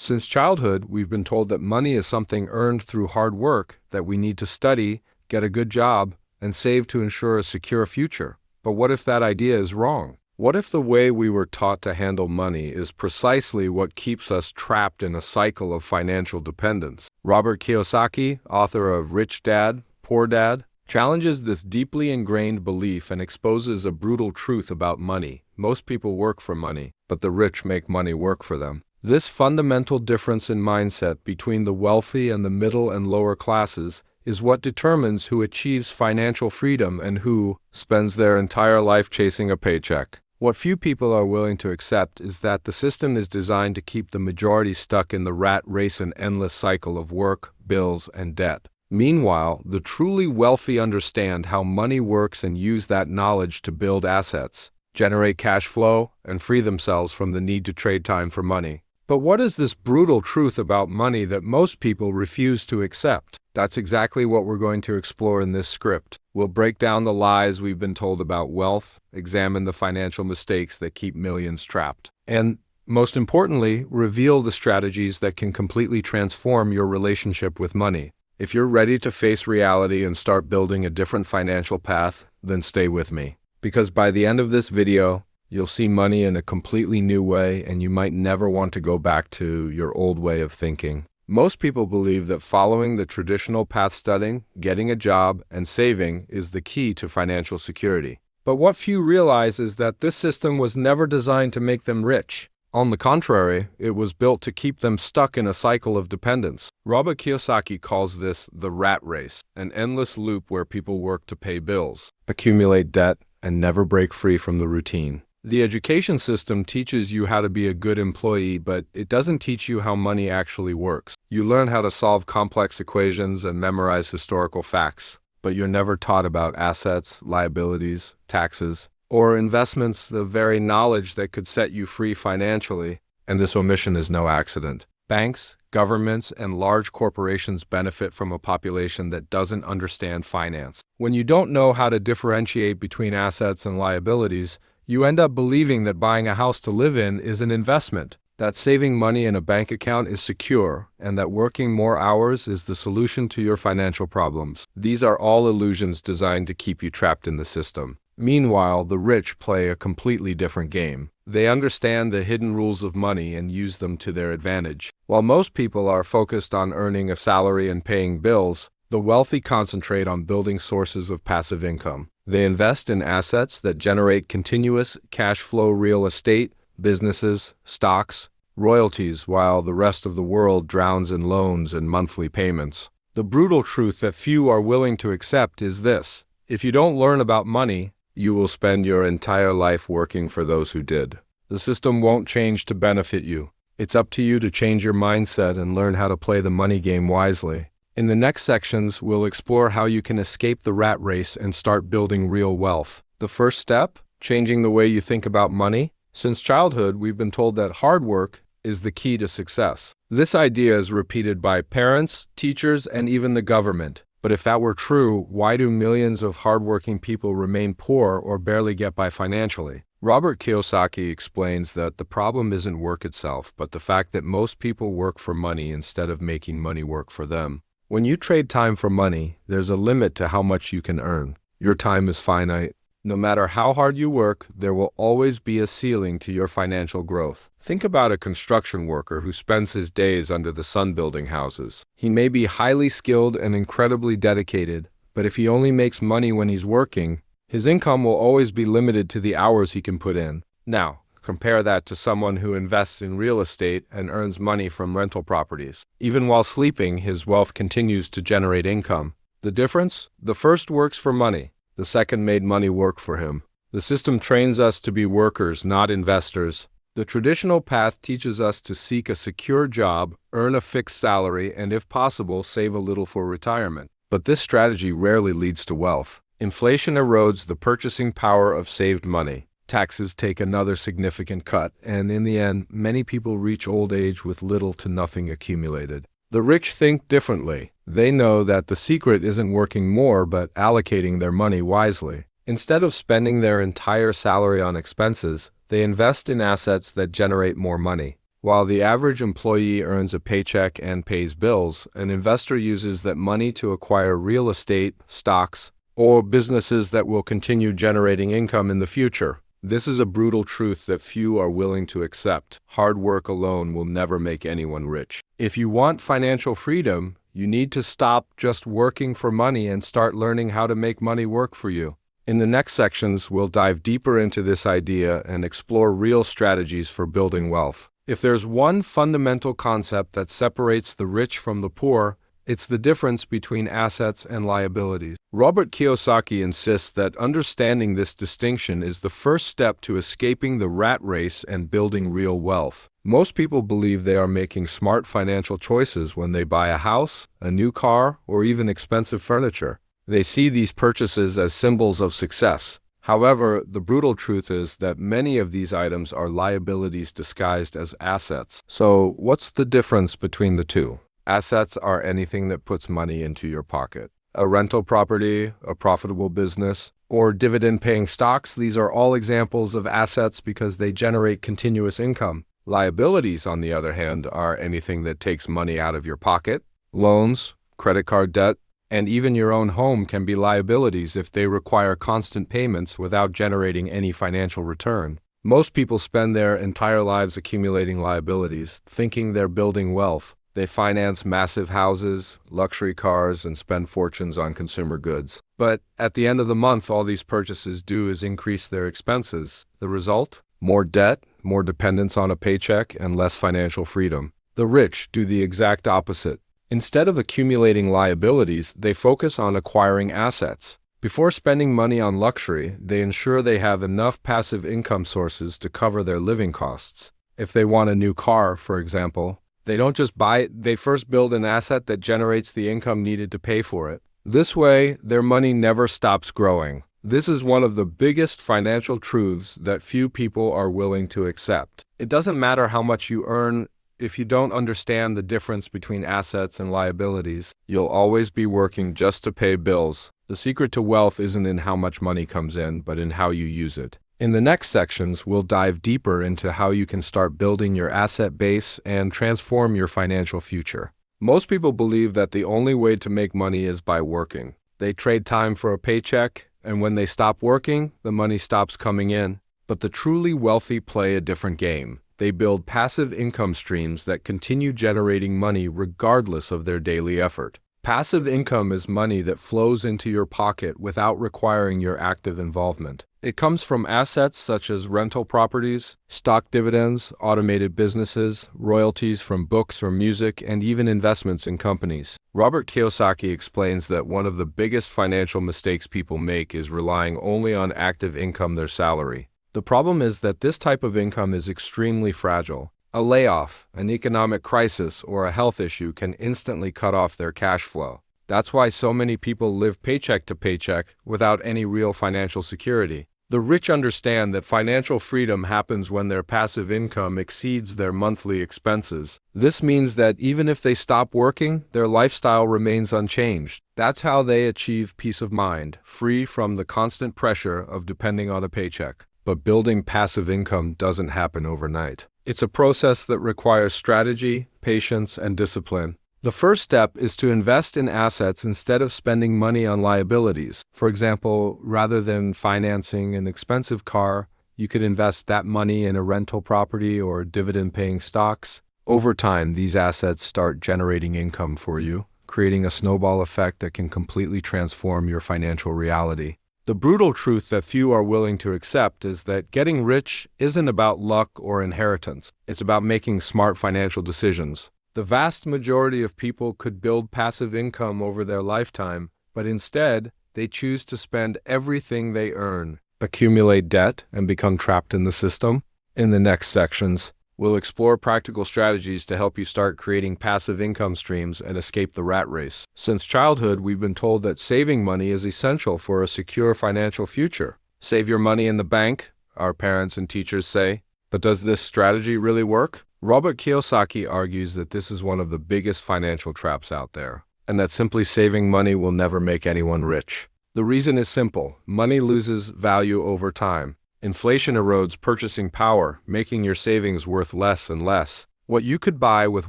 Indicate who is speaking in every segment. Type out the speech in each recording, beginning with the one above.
Speaker 1: Since childhood, we've been told that money is something earned through hard work, that we need to study, get a good job, and save to ensure a secure future. But what if that idea is wrong? What if the way we were taught to handle money is precisely what keeps us trapped in a cycle of financial dependence? Robert Kiyosaki, author of Rich Dad, Poor Dad, challenges this deeply ingrained belief and exposes a brutal truth about money. Most people work for money, but the rich make money work for them. This fundamental difference in mindset between the wealthy and the middle and lower classes is what determines who achieves financial freedom and who spends their entire life chasing a paycheck. What few people are willing to accept is that the system is designed to keep the majority stuck in the rat race and endless cycle of work, bills, and debt. Meanwhile, the truly wealthy understand how money works and use that knowledge to build assets, generate cash flow, and free themselves from the need to trade time for money. But what is this brutal truth about money that most people refuse to accept? That's exactly what we're going to explore in this script. We'll break down the lies we've been told about wealth, examine the financial mistakes that keep millions trapped, and, most importantly, reveal the strategies that can completely transform your relationship with money. If you're ready to face reality and start building a different financial path, then stay with me. Because by the end of this video, you'll see money in a completely new way, and you might never want to go back to your old way of thinking. Most people believe that following the traditional path, studying, getting a job, and saving is the key to financial security. But what few realize is that this system was never designed to make them rich. On the contrary, it was built to keep them stuck in a cycle of dependence. Robert Kiyosaki calls this the rat race, an endless loop where people work to pay bills, accumulate debt, and never break free from the routine. The education system teaches you how to be a good employee, but it doesn't teach you how money actually works. You learn how to solve complex equations and memorize historical facts, but you're never taught about assets, liabilities, taxes, or investments, the very knowledge that could set you free financially. And this omission is no accident. Banks, governments, and large corporations benefit from a population that doesn't understand finance. When you don't know how to differentiate between assets and liabilities, you end up believing that buying a house to live in is an investment, that saving money in a bank account is secure, and that working more hours is the solution to your financial problems. These are all illusions designed to keep you trapped in the system. Meanwhile, the rich play a completely different game. They understand the hidden rules of money and use them to their advantage. While most people are focused on earning a salary and paying bills, the wealthy concentrate on building sources of passive income. They invest in assets that generate continuous cash flow: real estate, businesses, stocks, royalties, while the rest of the world drowns in loans and monthly payments. The brutal truth that few are willing to accept is this: if you don't learn about money, you will spend your entire life working for those who did. The system won't change to benefit you. It's up to you to change your mindset and learn how to play the money game wisely. In the next sections, we'll explore how you can escape the rat race and start building real wealth. The first step, changing the way you think about money. Since childhood, we've been told that hard work is the key to success. This idea is repeated by parents, teachers, and even the government. But if that were true, why do millions of hardworking people remain poor or barely get by financially? Robert Kiyosaki explains that the problem isn't work itself, but the fact that most people work for money instead of making money work for them. When you trade time for money, there's a limit to how much you can earn. Your time is finite. No matter how hard you work, there will always be a ceiling to your financial growth. Think about a construction worker who spends his days under the sun building houses. He may be highly skilled and incredibly dedicated, but if he only makes money when he's working, his income will always be limited to the hours he can put in. Now, compare that to someone who invests in real estate and earns money from rental properties. Even while sleeping, his wealth continues to generate income. The difference? The first works for money. The second made money work for him. The system trains us to be workers, not investors. The traditional path teaches us to seek a secure job, earn a fixed salary, and if possible, save a little for retirement. But this strategy rarely leads to wealth. Inflation erodes the purchasing power of saved money. Taxes take another significant cut, and in the end, many people reach old age with little to nothing accumulated. The rich think differently. They know that the secret isn't working more, but allocating their money wisely. Instead of spending their entire salary on expenses, they invest in assets that generate more money. While the average employee earns a paycheck and pays bills, an investor uses that money to acquire real estate, stocks, or businesses that will continue generating income in the future. This is a brutal truth that few are willing to accept. Hard work alone will never make anyone rich. If you want financial freedom, you need to stop just working for money and start learning how to make money work for you. In the next sections, we'll dive deeper into this idea and explore real strategies for building wealth. If there's one fundamental concept that separates the rich from the poor, it's the difference between assets and liabilities. Robert Kiyosaki insists that understanding this distinction is the first step to escaping the rat race and building real wealth. Most people believe they are making smart financial choices when they buy a house, a new car, or even expensive furniture. They see these purchases as symbols of success. However, the brutal truth is that many of these items are liabilities disguised as assets. So, what's the difference between the two? Assets are anything that puts money into your pocket. A rental property, a profitable business, or dividend-paying stocks, these are all examples of assets because they generate continuous income. Liabilities, on the other hand, are anything that takes money out of your pocket. Loans, credit card debt, and even your own home can be liabilities if they require constant payments without generating any financial return. Most people spend their entire lives accumulating liabilities, thinking they're building wealth. They finance massive houses, luxury cars, and spend fortunes on consumer goods. But at the end of the month, all these purchases do is increase their expenses. The result? More debt, more dependence on a paycheck, and less financial freedom. The rich do the exact opposite. Instead of accumulating liabilities, they focus on acquiring assets. Before spending money on luxury, they ensure they have enough passive income sources to cover their living costs. If they want a new car, for example, they don't just buy it, they first build an asset that generates the income needed to pay for it. This way, their money never stops growing. This is one of the biggest financial truths that few people are willing to accept. It doesn't matter how much you earn. If you don't understand the difference between assets and liabilities, you'll always be working just to pay bills. The secret to wealth isn't in how much money comes in, but in how you use it. In the next sections, we'll dive deeper into how you can start building your asset base and transform your financial future. Most people believe that the only way to make money is by working. They trade time for a paycheck, and when they stop working, the money stops coming in. But the truly wealthy play a different game. They build passive income streams that continue generating money regardless of their daily effort. Passive income is money that flows into your pocket without requiring your active involvement. It comes from assets such as rental properties, stock dividends, automated businesses, royalties from books or music, and even investments in companies. Robert Kiyosaki explains that one of the biggest financial mistakes people make is relying only on active income, their salary. The problem is that this type of income is extremely fragile. A layoff, an economic crisis, or a health issue can instantly cut off their cash flow. That's why so many people live paycheck to paycheck without any real financial security. The rich understand that financial freedom happens when their passive income exceeds their monthly expenses. This means that even if they stop working, their lifestyle remains unchanged. That's how they achieve peace of mind, free from the constant pressure of depending on a paycheck. But building passive income doesn't happen overnight. It's a process that requires strategy, patience, and discipline. The first step is to invest in assets instead of spending money on liabilities. For example, rather than financing an expensive car, you could invest that money in a rental property or dividend-paying stocks. Over time, these assets start generating income for you, creating a snowball effect that can completely transform your financial reality. The brutal truth that few are willing to accept is that getting rich isn't about luck or inheritance. It's about making smart financial decisions. The vast majority of people could build passive income over their lifetime, but instead, they choose to spend everything they earn, accumulate debt, and become trapped in the system. In the next sections, we'll explore practical strategies to help you start creating passive income streams and escape the rat race. Since childhood, we've been told that saving money is essential for a secure financial future. Save your money in the bank, our parents and teachers say. But does this strategy really work? Robert Kiyosaki argues that this is one of the biggest financial traps out there, and that simply saving money will never make anyone rich. The reason is simple. Money loses value over time. Inflation erodes purchasing power, making your savings worth less and less. What you could buy with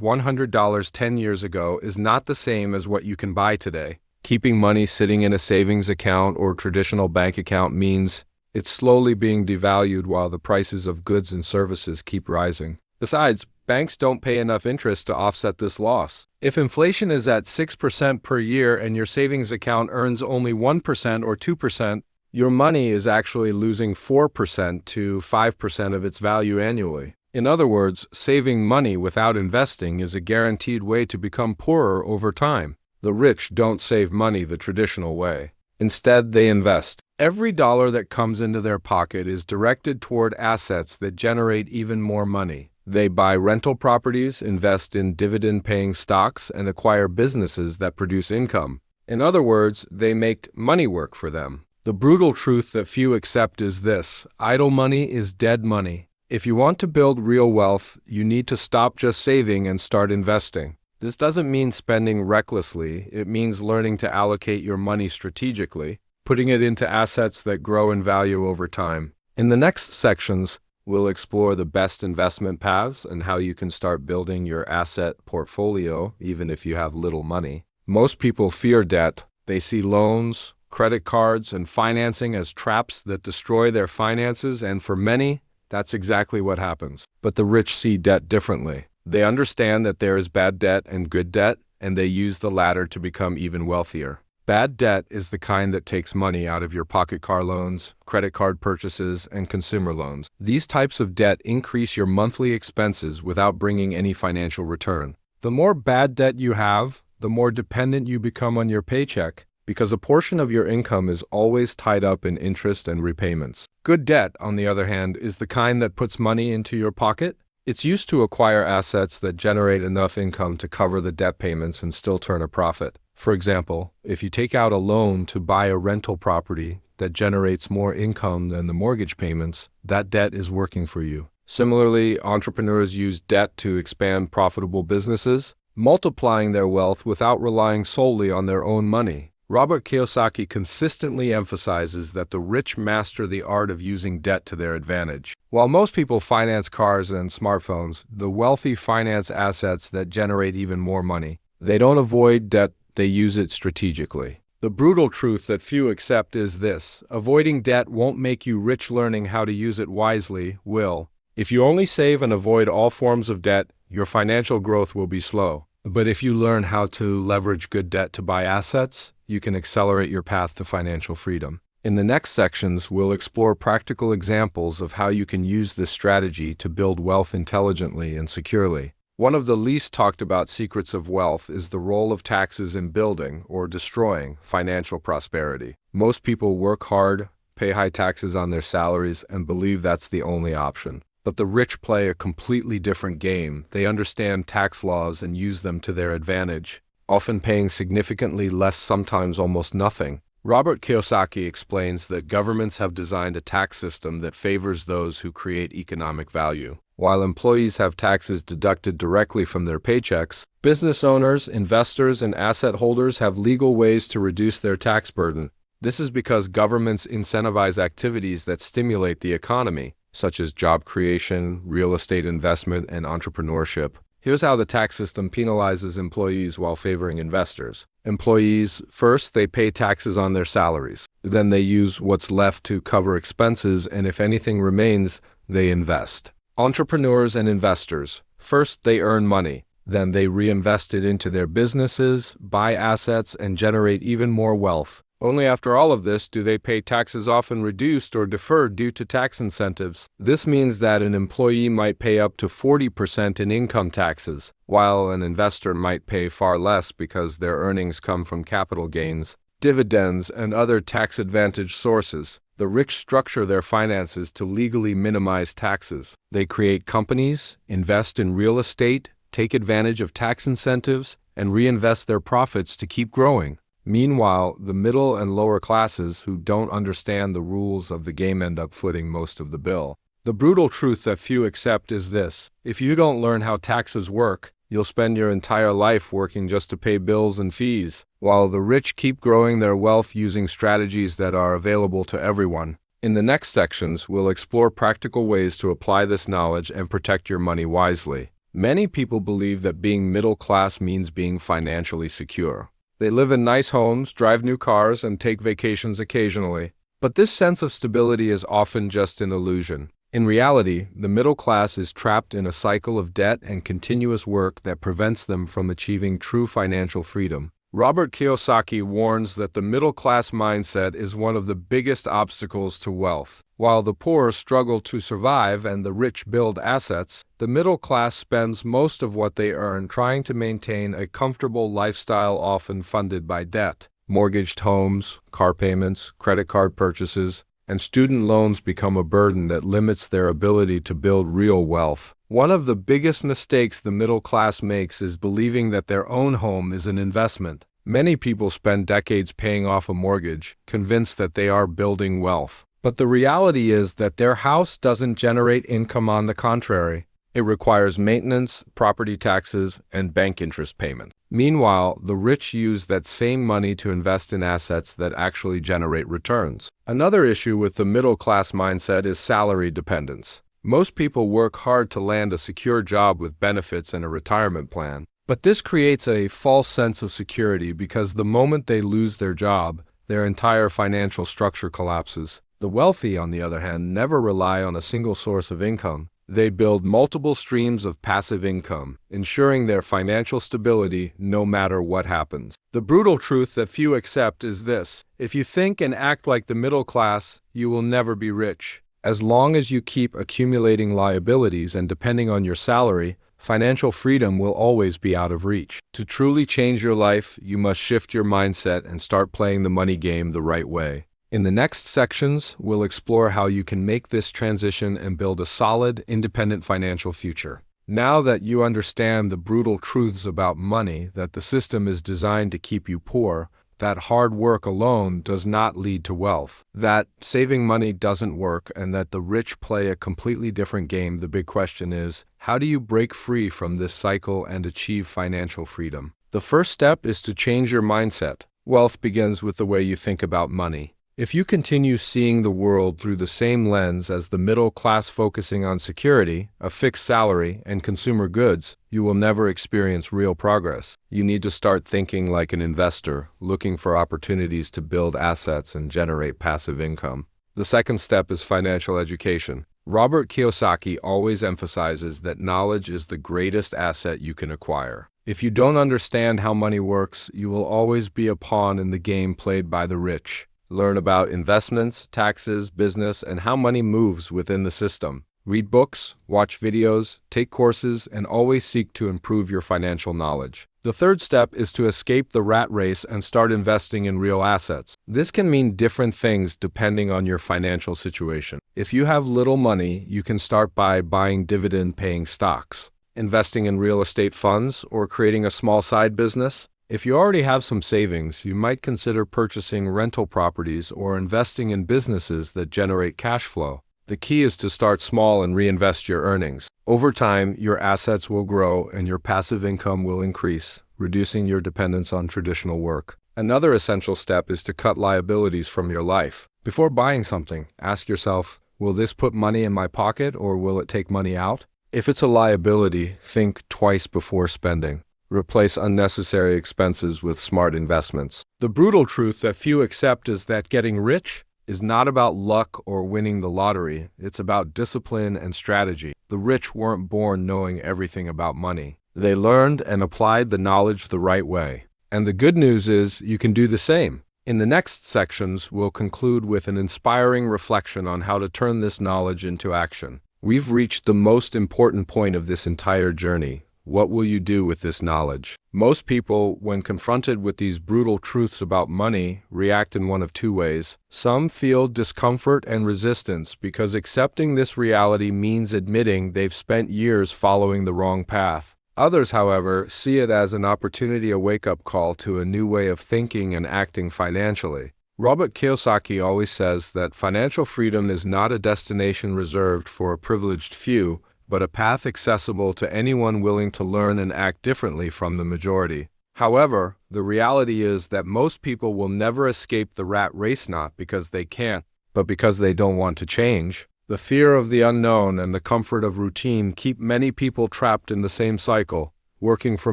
Speaker 1: $100 10 years ago is not the same as what you can buy today. Keeping money sitting in a savings account or traditional bank account means it's slowly being devalued while the prices of goods and services keep rising. Besides, banks don't pay enough interest to offset this loss. If inflation is at 6% per year and your savings account earns only 1% or 2%, your money is actually losing 4% to 5% of its value annually. In other words, saving money without investing is a guaranteed way to become poorer over time. The rich don't save money the traditional way. Instead, they invest. Every dollar that comes into their pocket is directed toward assets that generate even more money. They buy rental properties, invest in dividend-paying stocks, and acquire businesses that produce income. In other words, they make money work for them. The brutal truth that few accept is this: idle money is dead money. If you want to build real wealth, you need to stop just saving and start investing. This doesn't mean spending recklessly. It means learning to allocate your money strategically, putting it into assets that grow in value over time. In the next sections, we'll explore the best investment paths and how you can start building your asset portfolio even if you have little money. Most people fear debt. They see loans, credit cards, and financing as traps that destroy their finances, and for many, that's exactly what happens. But the rich see debt differently. They understand that there is bad debt and good debt, and they use the latter to become even wealthier. Bad debt is the kind that takes money out of your pocket car loans, credit card purchases, and consumer loans. These types of debt increase your monthly expenses without bringing any financial return. The more bad debt you have, the more dependent you become on your paycheck, because a portion of your income is always tied up in interest and repayments. Good debt, on the other hand, is the kind that puts money into your pocket. It's used to acquire assets that generate enough income to cover the debt payments and still turn a profit. For example, if you take out a loan to buy a rental property that generates more income than the mortgage payments, that debt is working for you. Similarly, entrepreneurs use debt to expand profitable businesses, multiplying their wealth without relying solely on their own money. Robert Kiyosaki consistently emphasizes that the rich master the art of using debt to their advantage. While most people finance cars and smartphones, the wealthy finance assets that generate even more money. They don't avoid debt, they use it strategically. The brutal truth that few accept is this: avoiding debt won't make you rich. Learning how to use it wisely will. If you only save and avoid all forms of debt, your financial growth will be slow. But if you learn how to leverage good debt to buy assets, you can accelerate your path to financial freedom. In the next sections, we'll explore practical examples of how you can use this strategy to build wealth intelligently and securely. One of the least talked about secrets of wealth is the role of taxes in building or destroying financial prosperity. Most people work hard, pay high taxes on their salaries, and believe that's the only option. But the rich play a completely different game. They understand tax laws and use them to their advantage, often paying significantly less, sometimes almost nothing. Robert Kiyosaki explains that governments have designed a tax system that favors those who create economic value. While employees have taxes deducted directly from their paychecks, business owners, investors, and asset holders have legal ways to reduce their tax burden. This is because governments incentivize activities that stimulate the economy, such as job creation, real estate investment, and entrepreneurship. Here's how the tax system penalizes employees while favoring investors. Employees, first, they pay taxes on their salaries. Then they use what's left to cover expenses, and if anything remains, they invest. Entrepreneurs and investors, first, they earn money. Then they reinvest it into their businesses, buy assets, and generate even more wealth. Only after all of this do they pay taxes, often reduced or deferred due to tax incentives. This means that an employee might pay up to 40% in income taxes, while an investor might pay far less because their earnings come from capital gains, dividends, and other tax-advantaged sources. The rich structure their finances to legally minimize taxes. They create companies, invest in real estate, take advantage of tax incentives, and reinvest their profits to keep growing. Meanwhile, the middle and lower classes who don't understand the rules of the game end up footing most of the bill. The brutal truth that few accept is this: if you don't learn how taxes work, you'll spend your entire life working just to pay bills and fees, while the rich keep growing their wealth using strategies that are available to everyone. In the next sections, we'll explore practical ways to apply this knowledge and protect your money wisely. Many people believe that being middle class means being financially secure. They live in nice homes, drive new cars, and take vacations occasionally. But this sense of stability is often just an illusion. In reality, the middle class is trapped in a cycle of debt and continuous work that prevents them from achieving true financial freedom. Robert Kiyosaki warns that the middle-class mindset is one of the biggest obstacles to wealth. While the poor struggle to survive and the rich build assets, the middle class spends most of what they earn trying to maintain a comfortable lifestyle often funded by debt. Mortgaged homes, car payments, credit card purchases, and student loans become a burden that limits their ability to build real wealth. One of the biggest mistakes the middle class makes is believing that their own home is an investment. Many people spend decades paying off a mortgage, convinced that they are building wealth. But the reality is that their house doesn't generate income. On the contrary, it requires maintenance, property taxes, and bank interest payment. Meanwhile, the rich use that same money to invest in assets that actually generate returns. Another issue with the middle-class mindset is salary dependence. Most people work hard to land a secure job with benefits and a retirement plan. But this creates a false sense of security because the moment they lose their job, their entire financial structure collapses. The wealthy, on the other hand, never rely on a single source of income. They build multiple streams of passive income, ensuring their financial stability no matter what happens. The brutal truth that few accept is this: if you think and act like the middle class, you will never be rich. As long as you keep accumulating liabilities and depending on your salary, financial freedom will always be out of reach. To truly change your life, you must shift your mindset and start playing the money game the right way. In the next sections, we'll explore how you can make this transition and build a solid, independent financial future. Now that you understand the brutal truths about money, that the system is designed to keep you poor, that hard work alone does not lead to wealth, that saving money doesn't work, and that the rich play a completely different game, the big question is, how do you break free from this cycle and achieve financial freedom? The first step is to change your mindset. Wealth begins with the way you think about money. If you continue seeing the world through the same lens as the middle class, focusing on security, a fixed salary, and consumer goods, you will never experience real progress. You need to start thinking like an investor, looking for opportunities to build assets and generate passive income. The second step is financial education. Robert Kiyosaki always emphasizes that knowledge is the greatest asset you can acquire. If you don't understand how money works, you will always be a pawn in the game played by the rich. Learn about investments, taxes, business, and how money moves within the system. Read books, watch videos, take courses, and always seek to improve your financial knowledge. The third step is to escape the rat race and start investing in real assets. This can mean different things depending on your financial situation. If you have little money, you can start by buying dividend-paying stocks, investing in real estate funds, or creating a small side business. If you already have some savings, you might consider purchasing rental properties or investing in businesses that generate cash flow. The key is to start small and reinvest your earnings. Over time, your assets will grow and your passive income will increase, reducing your dependence on traditional work. Another essential step is to cut liabilities from your life. Before buying something, ask yourself, will this put money in my pocket or will it take money out? If it's a liability, think twice before spending. Replace unnecessary expenses with smart investments. The brutal truth that few accept is that getting rich is not about luck or winning the lottery. It's about discipline and strategy. The rich weren't born knowing everything about money. They learned and applied the knowledge the right way. And the good news is you can do the same. In the next sections, we'll conclude with an inspiring reflection on how to turn this knowledge into action. We've reached the most important point of this entire journey. What will you do with this knowledge? Most people, when confronted with these brutal truths about money, react in one of two ways. Some feel discomfort and resistance because accepting this reality means admitting they've spent years following the wrong path. Others, however, see it as an opportunity, a wake-up call to a new way of thinking and acting financially. Robert Kiyosaki always says that financial freedom is not a destination reserved for a privileged few, but a path accessible to anyone willing to learn and act differently from the majority. However, the reality is that most people will never escape the rat race, not because they can't, but because they don't want to change. The fear of the unknown and the comfort of routine keep many people trapped in the same cycle, working for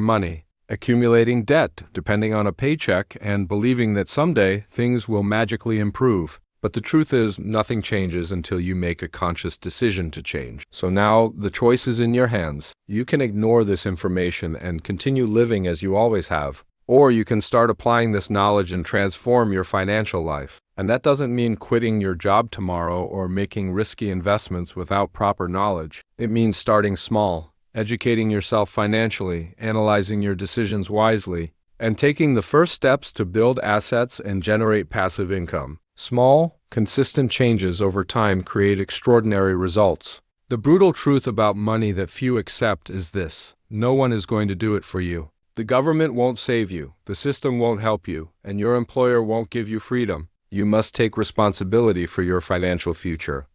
Speaker 1: money, accumulating debt, depending on a paycheck, and believing that someday things will magically improve. But the truth is, nothing changes until you make a conscious decision to change. So now the choice is in your hands. You can ignore this information and continue living as you always have. Or you can start applying this knowledge and transform your financial life. And that doesn't mean quitting your job tomorrow or making risky investments without proper knowledge. It means starting small, educating yourself financially, analyzing your decisions wisely, and taking the first steps to build assets and generate passive income. Small, consistent changes over time create extraordinary results. The brutal truth about money that few accept is this: no one is going to do it for you. The government won't save you, the system won't help you, and your employer won't give you freedom. You must take responsibility for your financial future.